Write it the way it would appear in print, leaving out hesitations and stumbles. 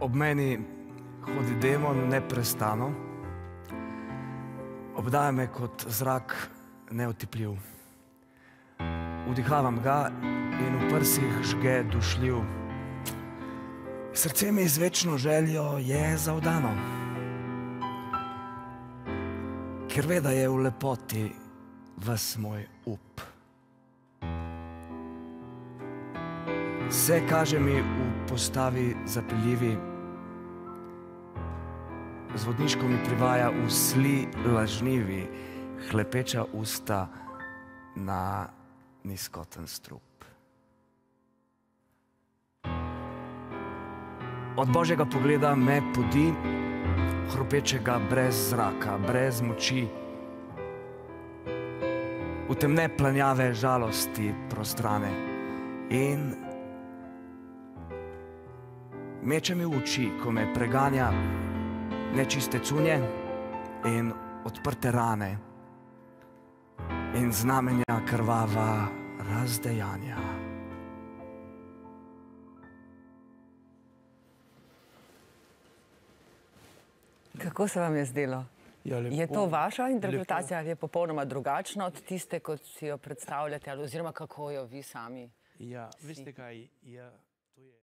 Ob meni hodi demon neprestano, obdaja me kot zrak neotipljiv. Vdihavam ga in v prsih žge dušljiv. Srce mi z večno željo je zavdano, ker ve, da je v lepoti ves moj up. Vse kaže mi v postavi zapeljivi, z vodniško mi privaja v sli lažnivi, hlepeča usta na nizkoten strup. Od božjega pogleda me podi, hropečega brez zraka, brez moči, v temne planjave žalosti prostrane in meče mi v oči, ko me preganja nečiste cunje in odprte rane in znamenja krvava razdejanja. Kako se vam je zdelo? Ja, lepo. Je to vaša interpretacija ali je popolnoma drugačna od tiste, kot si jo predstavljate, oziroma kako jo vi sami? Ja, veste kaj, ja, to je...